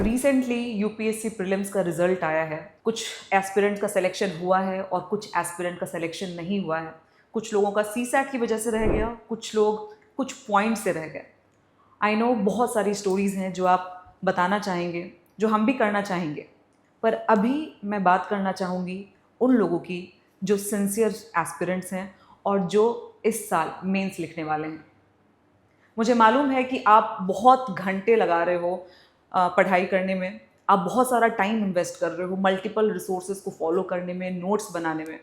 Recently UPSC prelims का result आया है। कुछ एस्पिरेंट्स का सिलेक्शन हुआ है और कुछ एस्पिरेंट का सिलेक्शन नहीं हुआ है। कुछ लोगों का सीसैट की वजह से रह गया, कुछ लोग कुछ पॉइंट से रह गए। आई नो बहुत सारी स्टोरीज़ हैं जो आप बताना चाहेंगे, जो हम भी करना चाहेंगे, पर अभी मैं बात करना चाहूँगी उन लोगों की जो सिंसियर एस्पिरेंट्स हैं और जो इस साल मेंस लिखने वाले हैं। मुझे मालूम है कि आप बहुत घंटे लगा रहे हो पढ़ाई करने में, आप बहुत सारा टाइम इन्वेस्ट कर रहे हो मल्टीपल रिसोर्सेज को फॉलो करने में, नोट्स बनाने में,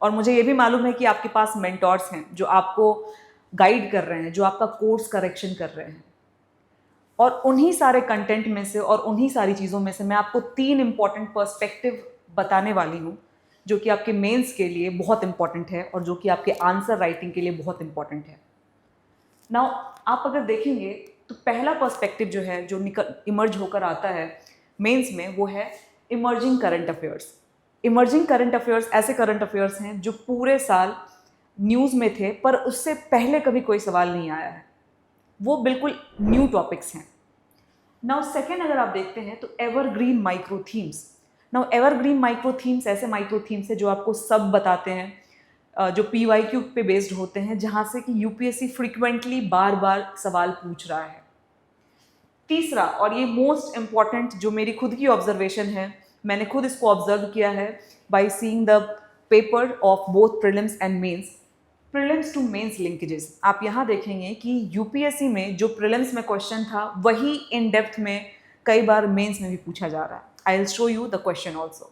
और मुझे ये भी मालूम है कि आपके पास मेंटोर्स हैं जो आपको गाइड कर रहे हैं, जो आपका कोर्स करेक्शन कर रहे हैं। और उन्हीं सारे कंटेंट में से और उन्हीं सारी चीज़ों में से मैं आपको 3 इंपॉर्टेंट पर्सपेक्टिव बताने वाली हूँ जो कि आपके मेंस के लिए बहुत इंपॉर्टेंट है और जो कि आपके आंसर राइटिंग के लिए बहुत इंपॉर्टेंट है। नाउ आप अगर देखेंगे तो पहला पर्सपेक्टिव जो है, जो इमर्ज होकर आता है मेंस में, वो है emerging current affairs. Emerging current affairs ऐसे करंट अफेयर्स हैं जो पूरे साल न्यूज़ में थे पर उससे पहले कभी कोई सवाल नहीं आया है। वो बिल्कुल न्यू टॉपिक्स हैं। नाउ सेकेंड अगर आप देखते हैं तो evergreen micro themes. Now evergreen micro themes ऐसे माइक्रो थीम्स है जो आपको सब बताते हैं, जो PYQ पे बेस्ड होते हैं, जहाँ से कि यूपीएससी फ्रिक्वेंटली बार बार सवाल पूछ रहा है। तीसरा, और ये मोस्ट इम्पॉर्टेंट जो मेरी खुद की ऑब्जर्वेशन है, मैंने खुद इसको ऑब्जर्व किया है by seeing the paper of both prelims and mains, prelims to mains linkages. आप यहाँ देखेंगे कि यूपीएससी में जो प्रीलिम्स में क्वेश्चन था वही इन डेप्थ में कई बार मेंस में भी पूछा जा रहा है। I will show you the question also.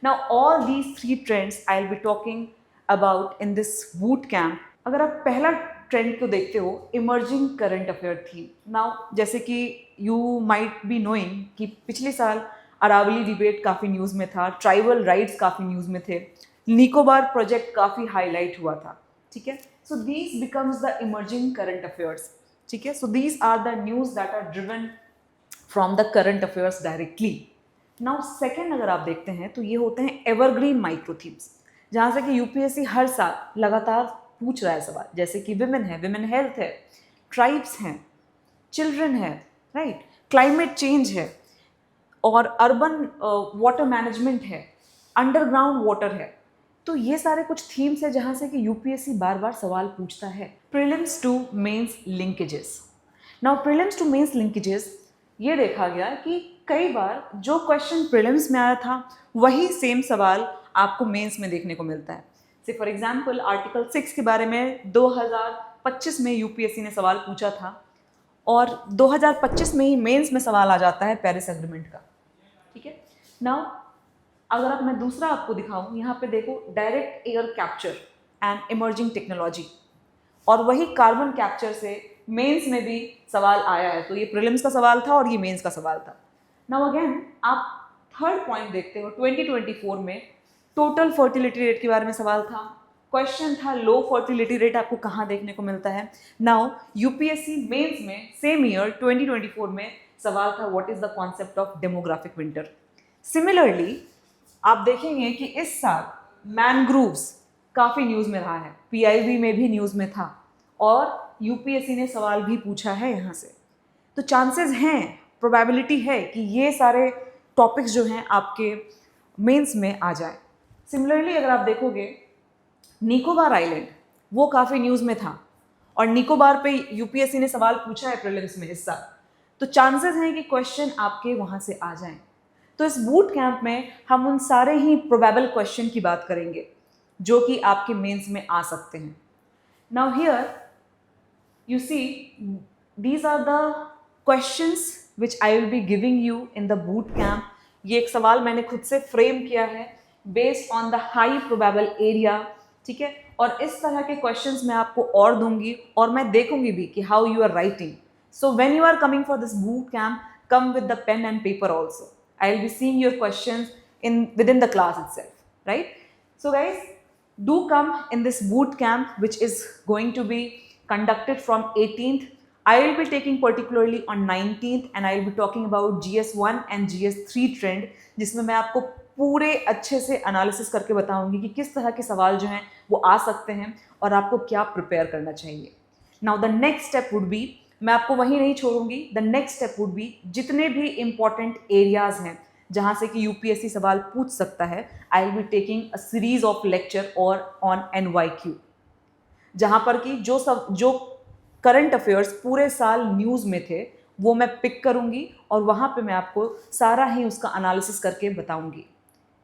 Now all these 3 trends I will be talking about in this boot camp. अगर आप पहला ट्रेंड को देखते हो, emerging current affair theme. Now जैसे कि यू माइट बी नोइंग कि पिछले साल अरावली डिबेट काफ़ी न्यूज़ में था, ट्राइबल राइट्स काफ़ी न्यूज़ में थे, निकोबार प्रोजेक्ट काफ़ी हाईलाइट हुआ था। ठीक है, so these becomes the emerging current affairs. ठीक है, so these are the news that are driven from the current affairs directly. Now second अगर आप देखते हैं तो ये होते हैं एवरग्रीन माइक्रो थीम्स, जहाँ से कि यूपीएससी हर साल लगातार पूछ रहा है सवाल, जैसे कि विमेन है, विमेन हेल्थ है, ट्राइब्स हैं, चिल्ड्रन है, राइट, क्लाइमेट चेंज है, और अर्बन वाटर मैनेजमेंट है, अंडरग्राउंड वाटर है। तो ये सारे कुछ थीम्स है जहाँ से कि यूपीएससी बार बार सवाल पूछता है। Prelims to mains linkages. Now prelims to mains linkages, ये देखा गया कि कई बार जो क्वेश्चन प्रीलिम्स में आया था वही सेम सवाल आपको मेंस में देखने को मिलता है। से फॉर एग्जांपल आर्टिकल 6 के बारे में 2025 में यूपीएससी ने सवाल पूछा था और 2025 में ही मेंस में सवाल आ जाता है पेरिस एग्रीमेंट का। ठीक है, नाउ अगर मैं दूसरा आपको दिखाऊं, यहाँ पे देखो direct air capture and emerging technology, और वही कार्बन कैप्चर से मेंस में भी सवाल आया है। तो ये प्रीलिम्स का सवाल था और ये मेंस का सवाल था। नाउ अगेन आप थर्ड पॉइंट देखते हो, 2024 में टोटल फर्टिलिटी रेट के बारे में सवाल था। क्वेश्चन था लो फर्टिलिटी रेट आपको कहाँ देखने को मिलता है। नाउ यूपीएससी मेंस में सेम ईयर 2024 में सवाल था what is the concept of demographic winter. Similarly आप देखेंगे कि इस साल मैनग्रूव्स काफ़ी न्यूज़ में रहा है, PIB में भी न्यूज़ में था और यूपीएससी ने सवाल भी पूछा है यहाँ से। तो चांसेस हैं, प्रोबेबिलिटी है कि ये सारे टॉपिक्स जो हैं आपके मेंस में आ जाए। सिमिलरली अगर आप देखोगे निकोबार आइलैंड, वो काफ़ी न्यूज़ में था और निकोबार पे यूपीएससी ने सवाल पूछा है प्रीलिम्स में इस साल। तो चांसेस हैं कि क्वेश्चन आपके वहाँ से आ जाएं। तो इस बूट कैंप में हम उन सारे ही प्रोबेबल क्वेश्चन की बात करेंगे जो कि आपके मेंस में आ सकते हैं। Now here you see, these are the questions which I will be giving you in the boot camp. ये एक सवाल मैंने खुद से फ्रेम किया है based on the high probable area, ठीक है, और इस तरह के questions मैं आपको और दूंगी और मैं देखूंगी भी कि how you are writing. So when you are coming for this boot camp, come with the pen and paper also. I will be seeing your questions within the class itself, right? So guys, do come in this boot camp which is going to be conducted from 18th. I will be taking particularly on 19th and I will be talking about GS1 and GS3 trend, जिसमें मैं आपको पूरे अच्छे से analysis करके बताऊंगी कि किस तरह के सवाल जो हैं वो आ सकते हैं और आपको क्या प्रिपेयर करना चाहिए। Now the next step would be मैं आपको वहीं नहीं छोड़ूंगी। The next step would be जितने भी इंपॉर्टेंट एरियाज हैं जहां से कि यूपीएससी सवाल पूछ सकता है, I will be taking a series of lecture और ऑन NYQ, जहां पर कि जो करंट अफेयर्स पूरे साल न्यूज़ में थे वो मैं पिक करूंगी और वहां पे मैं आपको सारा ही उसका एनालिसिस करके बताऊंगी।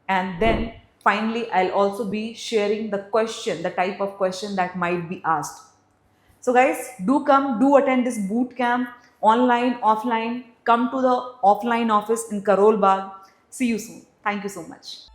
And then finally I'll also be sharing the type of question that might be asked. So guys, do attend this boot camp, online, offline. Come to the offline office in Karol Bagh. See you soon. Thank you so much.